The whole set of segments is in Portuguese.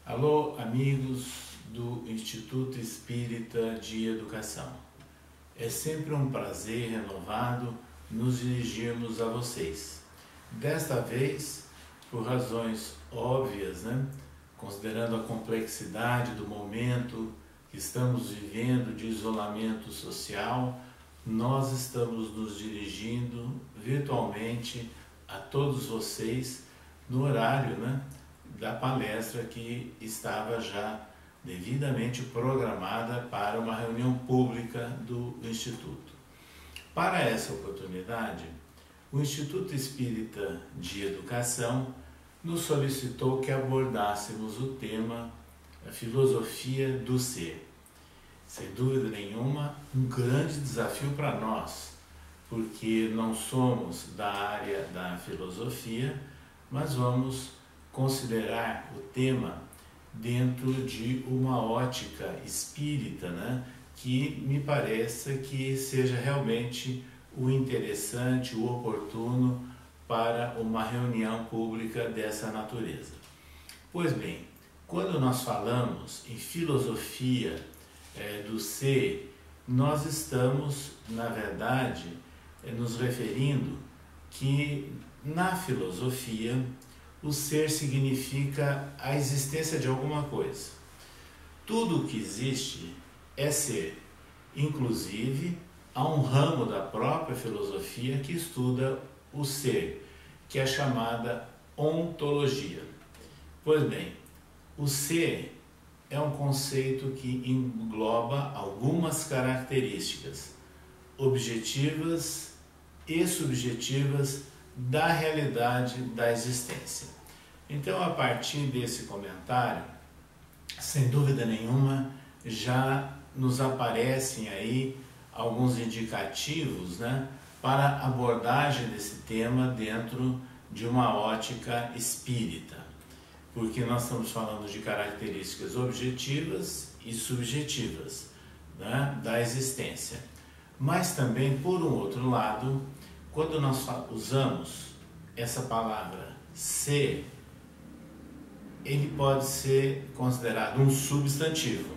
Alô, amigos do Instituto Espírita de Educação. É sempre um prazer renovado nos dirigirmos a vocês. Desta vez, por razões óbvias, considerando a complexidade do momento que estamos vivendo de isolamento social, nós estamos nos dirigindo virtualmente a todos vocês no horário, da palestra que estava já devidamente programada para uma reunião pública do Instituto. Para essa oportunidade, o Instituto Espírita de Educação nos solicitou que abordássemos o tema a filosofia do ser. Sem dúvida nenhuma, um grande desafio para nós, porque não somos da área da filosofia, mas vamos considerar o tema dentro de uma ótica espírita, que me parece que seja realmente o interessante, o oportuno para uma reunião pública dessa natureza. Pois bem, quando nós falamos em filosofia do ser, nós estamos, na verdade, nos referindo que na filosofia o ser significa a existência de alguma coisa. Tudo o que existe é ser. Inclusive, há um ramo da própria filosofia que estuda o ser, que é chamada ontologia. Pois bem, o ser é um conceito que engloba algumas características objetivas e subjetivas da realidade da existência. Então, a partir desse comentário, sem dúvida nenhuma, já nos aparecem aí alguns indicativos, para a abordagem desse tema dentro de uma ótica espírita, porque nós estamos falando de características objetivas e subjetivas, da existência. Mas também, por um outro lado, quando nós usamos essa palavra ser, ele pode ser considerado um substantivo.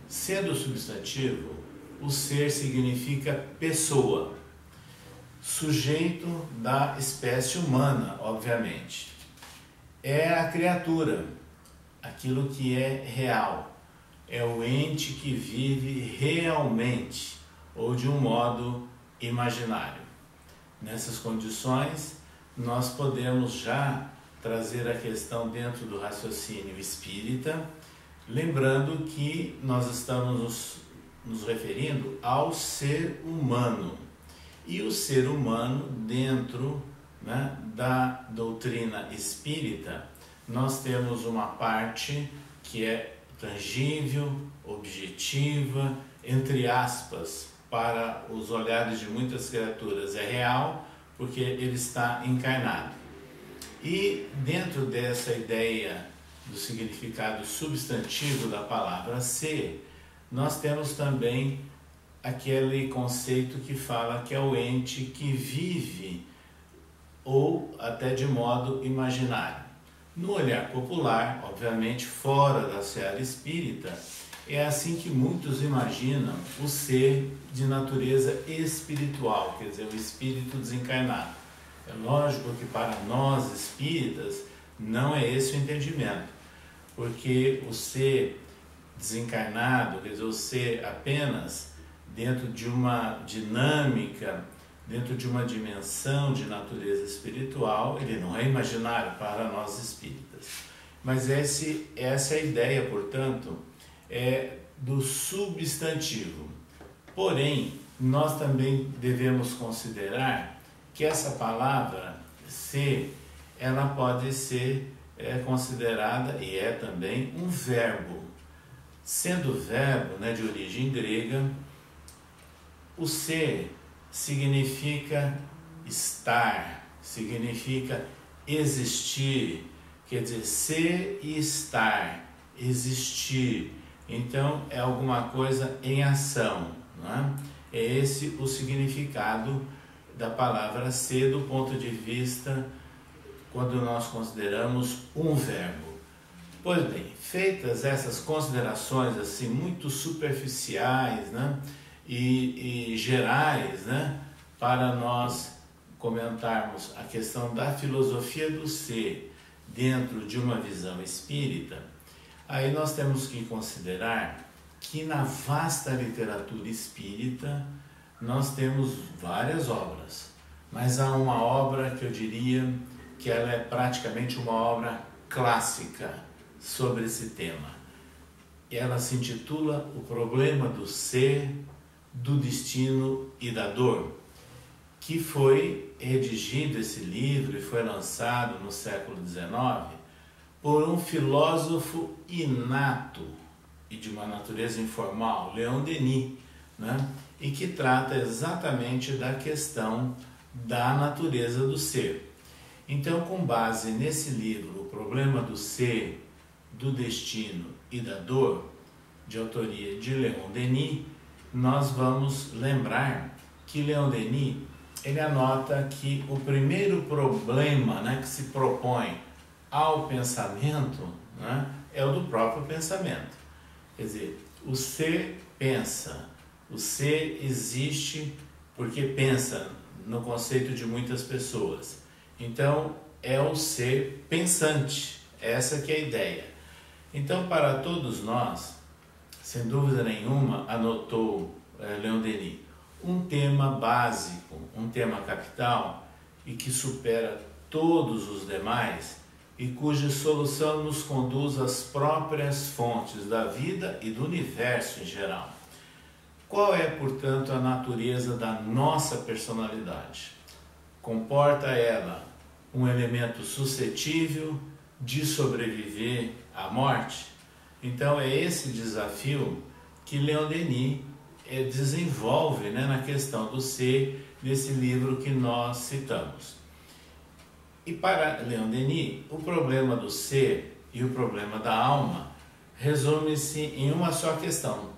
Sendo substantivo, o ser significa pessoa, sujeito da espécie humana, obviamente. É a criatura, aquilo que é real, é o ente que vive realmente ou de um modo imaginário. Nessas condições, nós podemos já trazer a questão dentro do raciocínio espírita, lembrando que nós estamos nos referindo ao ser humano. E o ser humano, dentro da doutrina espírita, nós temos uma parte que é tangível, objetiva, entre aspas, para os olhares de muitas criaturas é real, porque ele está encarnado. E dentro dessa ideia do significado substantivo da palavra ser, nós temos também aquele conceito que fala que é o ente que vive ou até de modo imaginário. No olhar popular, obviamente fora da seara espírita, é assim que muitos imaginam o ser de natureza espiritual, quer dizer, o espírito desencarnado. É lógico que para nós espíritas não é esse o entendimento, porque o ser desencarnado, quer dizer, o ser apenas dentro de uma dinâmica, dentro de uma dimensão de natureza espiritual, ele não é imaginário para nós espíritas. Mas essa é a ideia, portanto, do substantivo. Porém, nós também devemos considerar que essa palavra ser, ela pode ser considerada, e é também, um verbo. Sendo verbo de origem grega, o ser significa estar, significa existir, quer dizer, ser e estar, existir. Então, é alguma coisa em ação, É esse o significado da palavra ser do ponto de vista quando nós consideramos um verbo. Pois bem, feitas essas considerações assim muito superficiais, né, e gerais, né, para nós comentarmos a questão da filosofia do ser dentro de uma visão espírita, aí nós temos que considerar que na vasta literatura espírita nós temos várias obras, mas há uma obra que eu diria que ela é praticamente uma obra clássica sobre esse tema. Ela se intitula O Problema do Ser, do Destino e da Dor, que foi redigido esse livro e foi lançado no século XIX por um filósofo inato e de uma natureza informal, Leon Denis, né? E que trata exatamente da questão da natureza do ser. Então, com base nesse livro, O Problema do Ser, do Destino e da Dor, de autoria de Leon Denis, nós vamos lembrar que Leon Denis ele anota que o primeiro problema, né, que se propõe ao pensamento, né, é o do próprio pensamento. Quer dizer, o ser pensa, o ser existe porque pensa, no conceito de muitas pessoas. Então, é o ser pensante, essa que é a ideia. Então, para todos nós, sem dúvida nenhuma, anotou Leon Denis, um tema básico, um tema capital e que supera todos os demais e cuja solução nos conduz às próprias fontes da vida e do universo em geral. Qual é, portanto, a natureza da nossa personalidade? Comporta ela um elemento suscetível de sobreviver à morte? Então é esse desafio que Leon Denis desenvolve, né, na questão do ser, nesse livro que nós citamos. E para Leon Denis, o problema do ser e o problema da alma resume-se em uma só questão.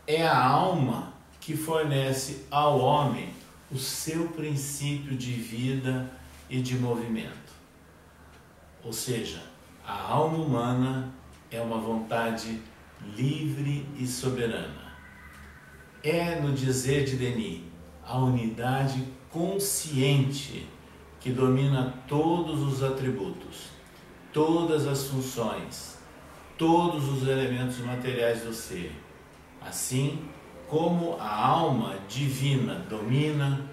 É a alma que fornece ao homem o seu princípio de vida e de movimento. Ou seja, a alma humana é uma vontade livre e soberana. É, no dizer de Denis, a unidade consciente que domina todos os atributos, todas as funções, todos os elementos materiais do ser. Assim como a alma divina domina,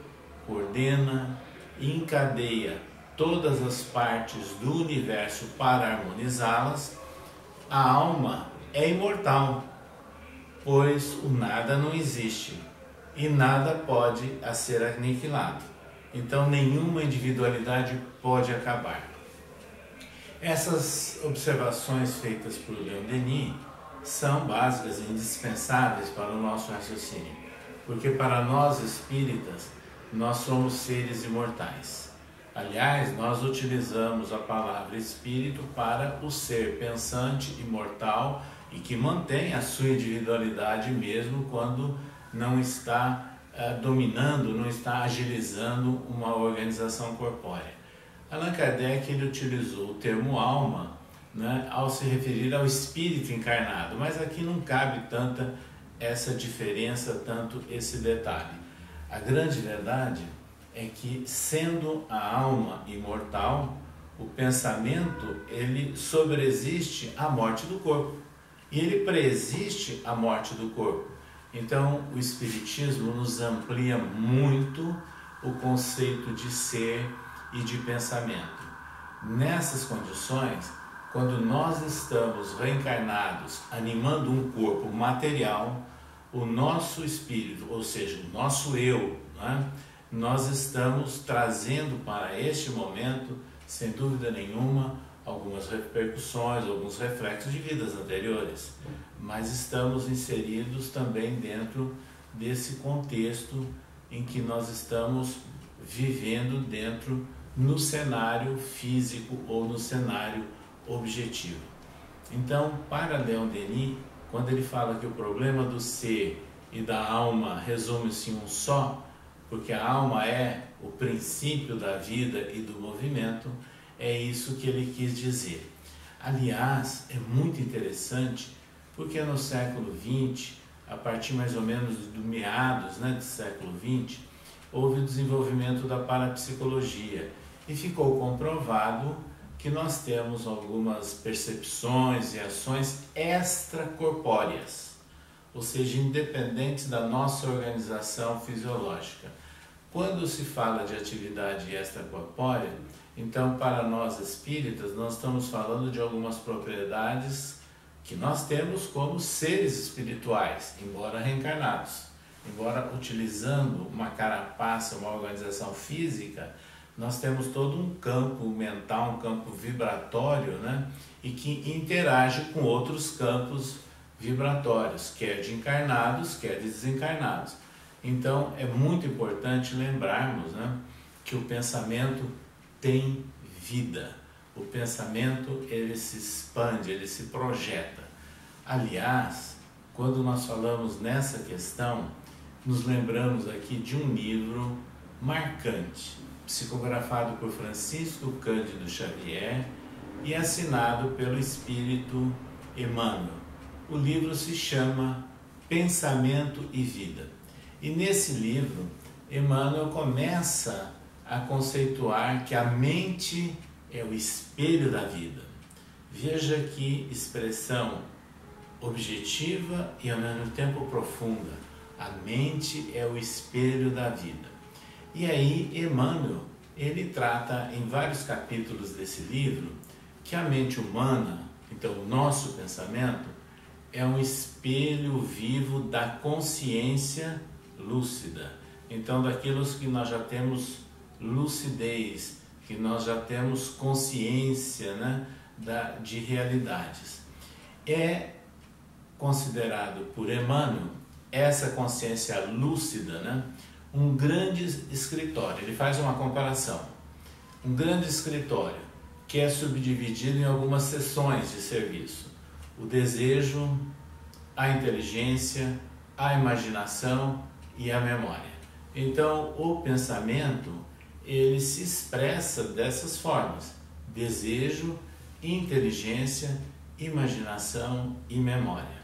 coordena e encadeia todas as partes do universo para harmonizá-las, a alma é imortal, pois o nada não existe e nada pode ser aniquilado. Então nenhuma individualidade pode acabar. Essas observações feitas por Leon Denis são básicas e indispensáveis para o nosso raciocínio, porque para nós espíritas, nós somos seres imortais. Aliás, nós utilizamos a palavra espírito para o ser pensante, imortal e que mantém a sua individualidade mesmo quando não está dominando, não está agilizando uma organização corpórea. Allan Kardec ele utilizou o termo alma, né, ao se referir ao espírito encarnado, mas aqui não cabe tanta essa diferença, tanto esse detalhe. A grande verdade é que, sendo a alma imortal, o pensamento ele sobreexiste à morte do corpo e ele preexiste à morte do corpo. Então, o Espiritismo nos amplia muito o conceito de ser e de pensamento. Nessas condições, quando nós estamos reencarnados, animando um corpo material, o nosso espírito, ou seja, o nosso eu, né, nós estamos trazendo para este momento, sem dúvida nenhuma, algumas repercussões, alguns reflexos de vidas anteriores, mas estamos inseridos também dentro desse contexto em que nós estamos vivendo dentro no cenário físico ou no cenário objetivo. Então, para Leon Denis, quando ele fala que o problema do ser e da alma resume-se em um só, porque a alma é o princípio da vida e do movimento, é isso que ele quis dizer. Aliás, é muito interessante porque no século XX, a partir mais ou menos do meados, do século XX, houve o desenvolvimento da parapsicologia e ficou comprovado que nós temos algumas percepções e ações extracorpóreas, ou seja, independentes da nossa organização fisiológica. Quando se fala de atividade extracorpórea, então para nós espíritas, nós estamos falando de algumas propriedades que nós temos como seres espirituais, embora reencarnados. Embora utilizando uma carapaça, uma organização física, nós temos todo um campo mental, um campo vibratório, e que interage com outros campos vibratórios, quer de encarnados, quer de desencarnados. Então é muito importante lembrarmos que o pensamento tem vida. O pensamento, ele se expande, ele se projeta. Aliás, quando nós falamos nessa questão, nos lembramos aqui de um livro marcante, psicografado por Francisco Cândido Xavier e assinado pelo Espírito Emmanuel. O livro se chama Pensamento e Vida. E nesse livro, Emmanuel começa a conceituar que a mente é o espelho da vida. Veja que expressão objetiva e ao mesmo tempo profunda. A mente é o espelho da vida. E aí Emmanuel, ele trata em vários capítulos desse livro que a mente humana, então o nosso pensamento, é um espelho vivo da consciência lúcida. Então daquilo que nós já temos lucidez, que nós já temos consciência de realidades. É considerado por Emmanuel essa consciência lúcida um grande escritório. Ele faz uma comparação. Um grande escritório que é subdividido em algumas seções de serviço. O desejo, a inteligência, a imaginação e a memória. Então, o pensamento, ele se expressa dessas formas: desejo, inteligência, imaginação e memória.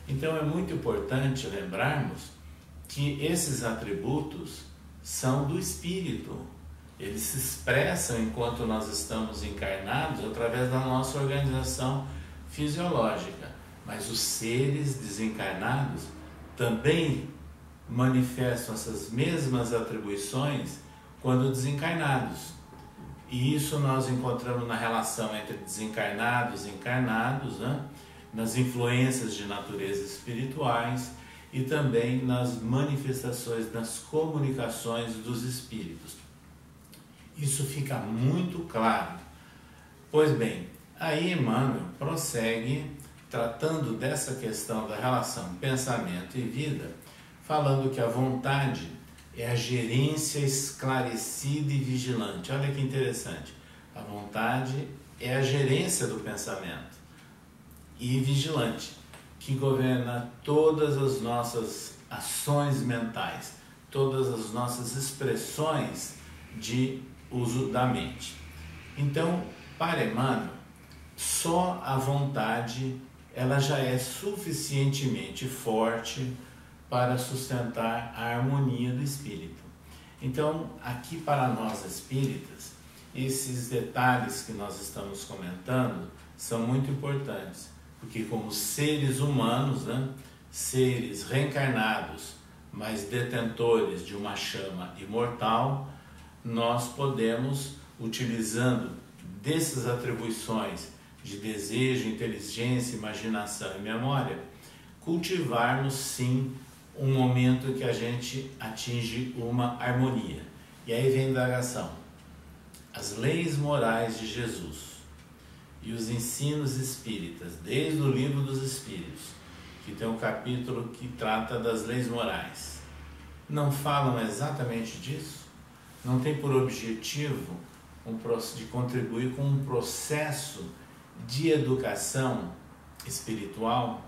Então é muito importante lembrarmos que esses atributos são do espírito. Eles se expressam enquanto nós estamos encarnados através da nossa organização fisiológica. Mas os seres desencarnados também manifestam essas mesmas atribuições quando desencarnados. E isso nós encontramos na relação entre desencarnados e encarnados, nas influências de natureza espirituais e também nas manifestações, nas comunicações dos espíritos. Isso fica muito claro. Pois bem, aí Emmanuel prossegue tratando dessa questão da relação pensamento e vida, falando que a vontade é a gerência esclarecida e vigilante. Olha que interessante. A vontade é a gerência do pensamento e vigilante, que governa todas as nossas ações mentais, todas as nossas expressões de uso da mente. Então, para Emmanuel, só a vontade ela já é suficientemente forte para sustentar a harmonia do espírito. Então, aqui para nós espíritas, esses detalhes que nós estamos comentando são muito importantes, porque como seres humanos, seres reencarnados, mas detentores de uma chama imortal, nós podemos, utilizando dessas atribuições de desejo, inteligência, imaginação e memória, cultivarmos sim um momento em que a gente atinge uma harmonia. E aí vem a indagação. As leis morais de Jesus e os ensinos espíritas, desde o Livro dos Espíritos, que tem um capítulo que trata das leis morais, não falam exatamente disso? Não tem por objetivo de contribuir com um processo de educação espiritual,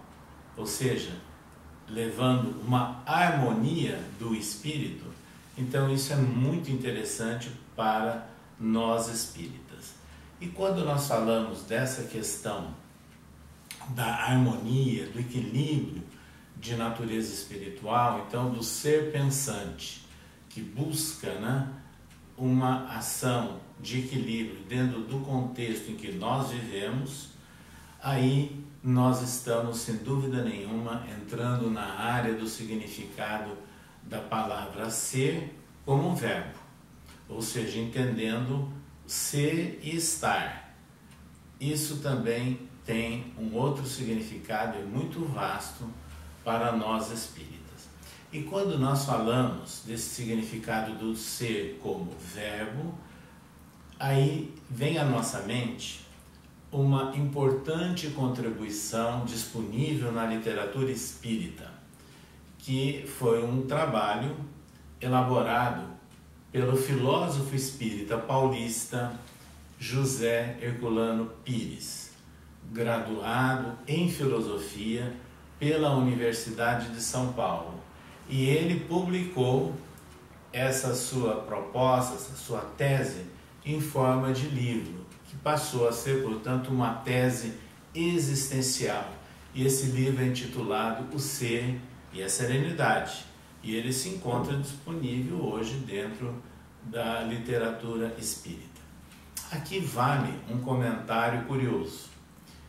ou seja, levando uma harmonia do espírito? Então isso é muito interessante para nós espíritas. E quando nós falamos dessa questão da harmonia, do equilíbrio de natureza espiritual, então do ser pensante que busca, né, uma ação de equilíbrio dentro do contexto em que nós vivemos, aí nós estamos, sem dúvida nenhuma, entrando na área do significado da palavra ser como um verbo, ou seja, entendendo ser e estar. Isso também tem um outro significado muito vasto para nós espíritas. E quando nós falamos desse significado do ser como verbo, aí vem à nossa mente uma importante contribuição disponível na literatura espírita, que foi um trabalho elaborado pelo filósofo espírita paulista José Herculano Pires, graduado em filosofia pela Universidade de São Paulo. E ele publicou essa sua proposta, essa sua tese, em forma de livro, que passou a ser, portanto, uma tese existencial. E esse livro é intitulado O Ser e a Serenidade. E ele se encontra disponível hoje dentro da literatura espírita. Aqui vale um comentário curioso.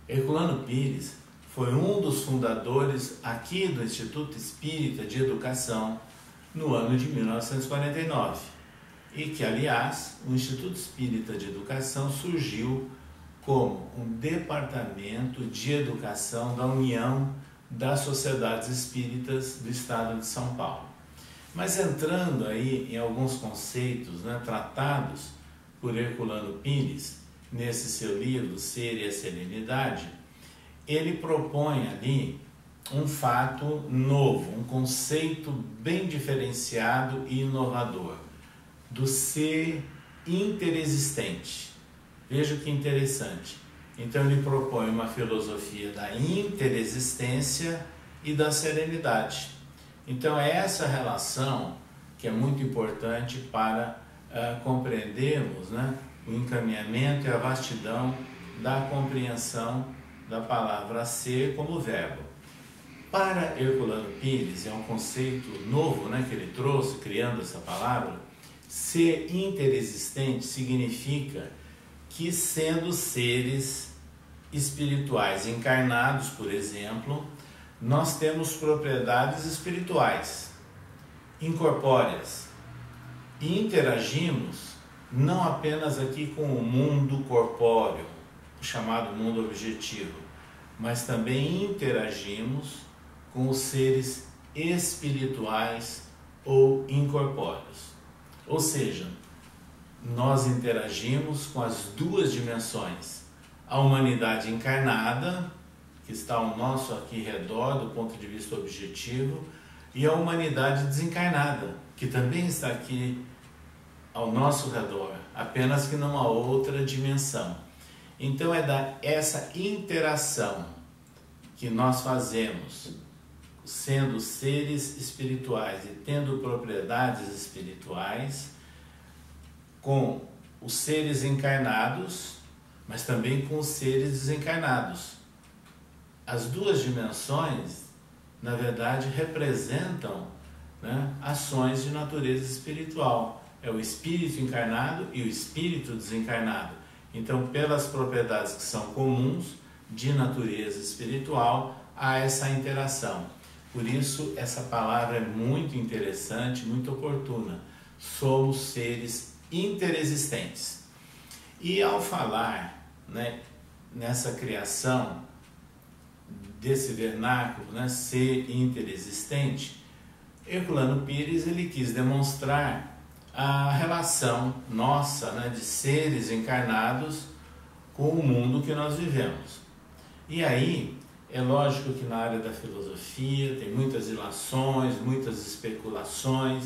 Herculano Pires foi um dos fundadores aqui do Instituto Espírita de Educação no ano de 1949 e que, aliás, o Instituto Espírita de Educação surgiu como um departamento de educação da União das Sociedades Espíritas do Estado de São Paulo. Mas entrando aí em alguns conceitos, né, tratados por Herculano Pires, nesse seu livro Ser e a Serenidade, ele propõe ali um fato novo, um conceito bem diferenciado e inovador, do ser interexistente. Veja que interessante. Então ele propõe uma filosofia da interexistência e da serenidade. Então é essa relação que é muito importante para compreendermos, né, o encaminhamento e a vastidão da compreensão da palavra ser como verbo. Para Herculano Pires, é um conceito novo, né, que ele trouxe, criando essa palavra. Ser interexistente significa que, sendo seres espirituais encarnados, por exemplo, nós temos propriedades espirituais, incorpóreas, e interagimos não apenas aqui com o mundo corpóreo, o chamado mundo objetivo, mas também interagimos com os seres espirituais ou incorpóreos. Ou seja, nós interagimos com as duas dimensões, a humanidade encarnada, que está ao nosso aqui redor do ponto de vista objetivo, e a humanidade desencarnada, que também está aqui ao nosso redor, apenas que numa outra dimensão. Então é essa interação que nós fazemos, sendo seres espirituais e tendo propriedades espirituais, com os seres encarnados, mas também com os seres desencarnados. As duas dimensões, na verdade, representam, né, ações de natureza espiritual. É o espírito encarnado e o espírito desencarnado. Então, pelas propriedades que são comuns de natureza espiritual, há essa interação. Por isso, essa palavra é muito interessante, muito oportuna. Somos seres interexistentes. E ao falar, né, nessa criação desse vernáculo, né, ser interexistente, Herculano Pires ele quis demonstrar a relação nossa, né, de seres encarnados com o mundo que nós vivemos. E aí, é lógico que na área da filosofia tem muitas ilações, muitas especulações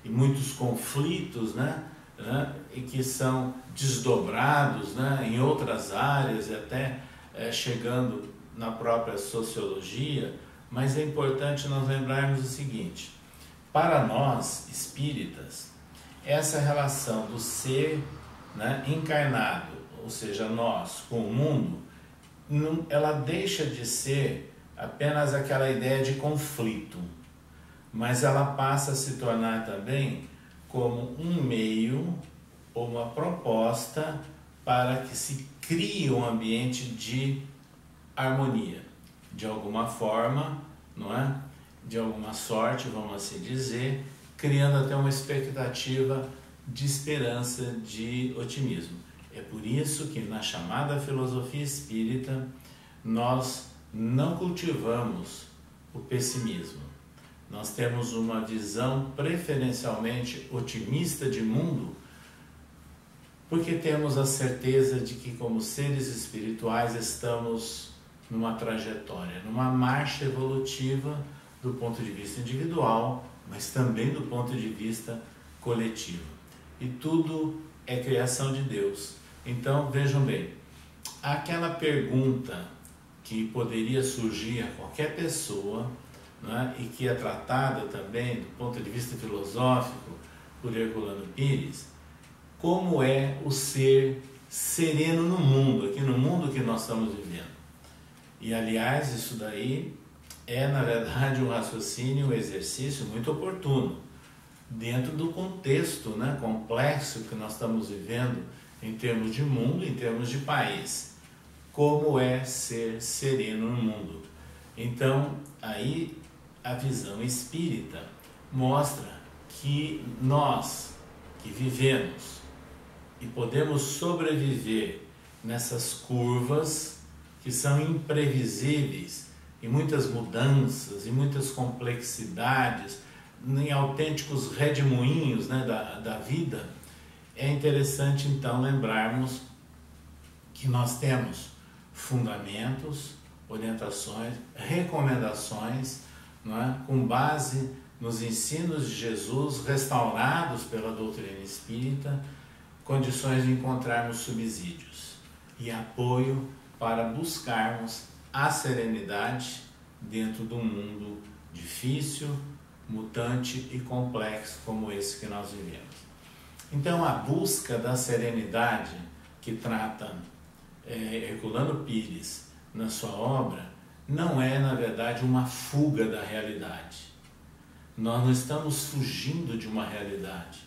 e muitos conflitos, né, e que são desdobrados, né, em outras áreas e até chegando na própria sociologia, mas é importante nós lembrarmos o seguinte: para nós espíritas, essa relação do ser, né, encarnado, ou seja, nós, com o mundo, ela deixa de ser apenas aquela ideia de conflito, mas ela passa a se tornar também como um meio ou uma proposta para que se crie um ambiente de harmonia, de alguma forma, não é? De alguma sorte, vamos assim dizer, criando até uma expectativa de esperança, de otimismo. É por isso que na chamada filosofia espírita nós não cultivamos o pessimismo. Nós temos uma visão preferencialmente otimista de mundo, porque temos a certeza de que, como seres espirituais, estamos numa trajetória, numa marcha evolutiva do ponto de vista individual, mas também do ponto de vista coletivo. E tudo é criação de Deus. Então, vejam bem, aquela pergunta que poderia surgir a qualquer pessoa, né, e que é tratada também do ponto de vista filosófico por Herculano Pires, como é o ser sereno no mundo, aqui no mundo que nós estamos vivendo. E aliás, isso daí é na verdade um raciocínio, um exercício muito oportuno, dentro do contexto, né, complexo que nós estamos vivendo em termos de mundo, em termos de país. Como é ser sereno no mundo? Então, aí a visão espírita mostra que nós que vivemos e podemos sobreviver nessas curvas que são imprevisíveis, e muitas mudanças, e muitas complexidades, em autênticos redemoinhos, né, da vida, é interessante então lembrarmos que nós temos fundamentos, orientações, recomendações, não é? Com base nos ensinos de Jesus, restaurados pela doutrina espírita, condições de encontrarmos subsídios e apoio para buscarmos a serenidade dentro de um mundo difícil, mutante e complexo como esse que nós vivemos. Então, a busca da serenidade que trata Herculano Pires na sua obra não é, na verdade, uma fuga da realidade. Nós não estamos fugindo de uma realidade.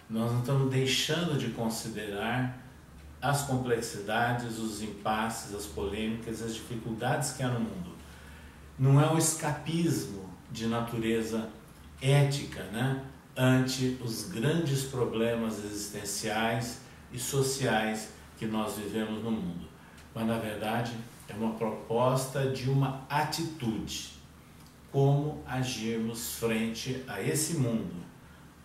Nós não estamos deixando de considerar as complexidades, os impasses, as polêmicas, as dificuldades que há no mundo. Não é um escapismo de natureza ética, né, ante os grandes problemas existenciais e sociais que nós vivemos no mundo. Mas, na verdade, é uma proposta de uma atitude. Como agirmos frente a esse mundo,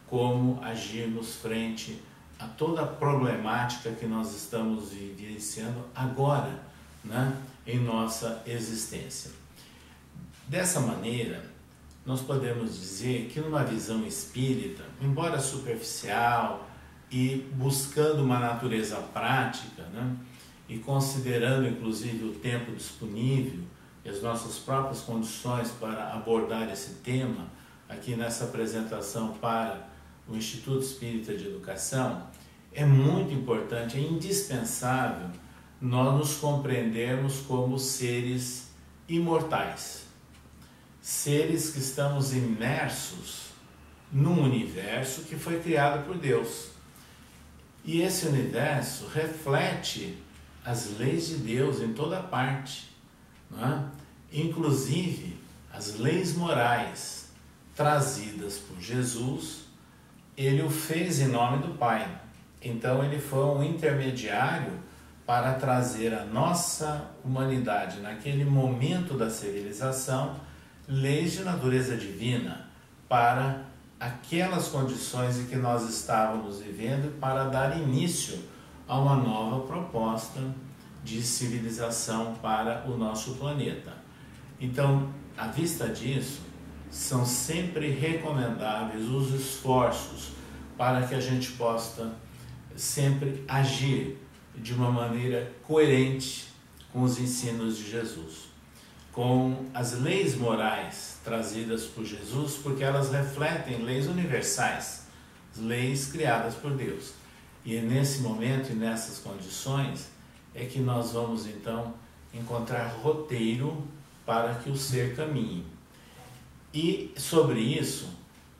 como agirmos frente a toda a problemática que nós estamos vivenciando agora, né, em nossa existência. Dessa maneira, nós podemos dizer que numa visão espírita, embora superficial e buscando uma natureza prática, né, e considerando inclusive o tempo disponível e as nossas próprias condições para abordar esse tema aqui nessa apresentação para o Instituto Espírita de Educação, é muito importante, é indispensável nós nos compreendermos como seres imortais, seres que estamos imersos num universo que foi criado por Deus. E esse universo reflete as leis de Deus em toda parte, não é? Inclusive as leis morais trazidas por Jesus, ele o fez em nome do Pai. Então ele foi um intermediário para trazer à nossa humanidade, naquele momento da civilização, leis de natureza divina para aquelas condições em que nós estávamos vivendo, para dar início a uma nova proposta de civilização para o nosso planeta. Então, à vista disso, são sempre recomendáveis os esforços para que a gente possa sempre agir de uma maneira coerente com os ensinos de Jesus, com as leis morais trazidas por Jesus, porque elas refletem leis universais, leis criadas por Deus. E é nesse momento e nessas condições é que nós vamos então encontrar roteiro para que o ser caminhe. E sobre isso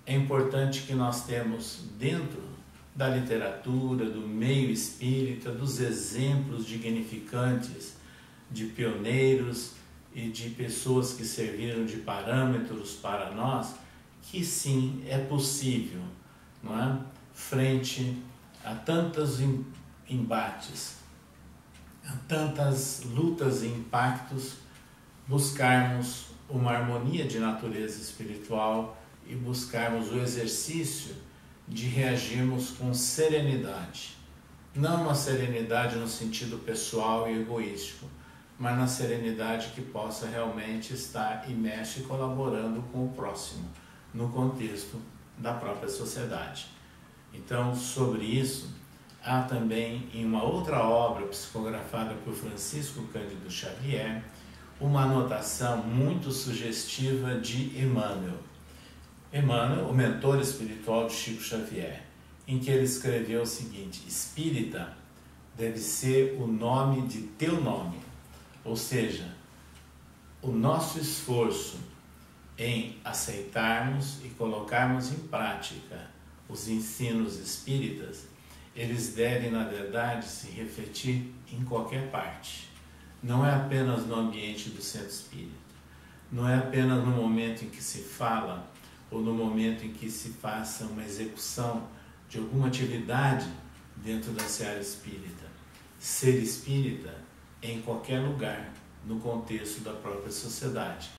é importante que nós temos dentro da literatura, do meio espírita, dos exemplos dignificantes de pioneiros e de pessoas que serviram de parâmetros para nós, que sim, é possível, não é? Frente a tantos embates, a tantas lutas e impactos, buscarmos uma harmonia de natureza espiritual e buscarmos o exercício de reagirmos com serenidade. Não uma serenidade no sentido pessoal e egoístico, mas na serenidade que possa realmente estar imerso e colaborando com o próximo, no contexto da própria sociedade. Então, sobre isso, há também em uma outra obra psicografada por Francisco Cândido Xavier, uma anotação muito sugestiva de Emmanuel. Emmanuel, o mentor espiritual de Chico Xavier, em que ele escreveu o seguinte: espírita deve ser o nome de teu nome, ou seja, o nosso esforço em aceitarmos e colocarmos em prática os ensinos espíritas, eles devem, na verdade, se refletir em qualquer parte. Não é apenas no ambiente do centro espírita, não é apenas no momento em que se fala ou no momento em que se faça uma execução de alguma atividade dentro da seara espírita. Ser espírita é em qualquer lugar, no contexto da própria sociedade.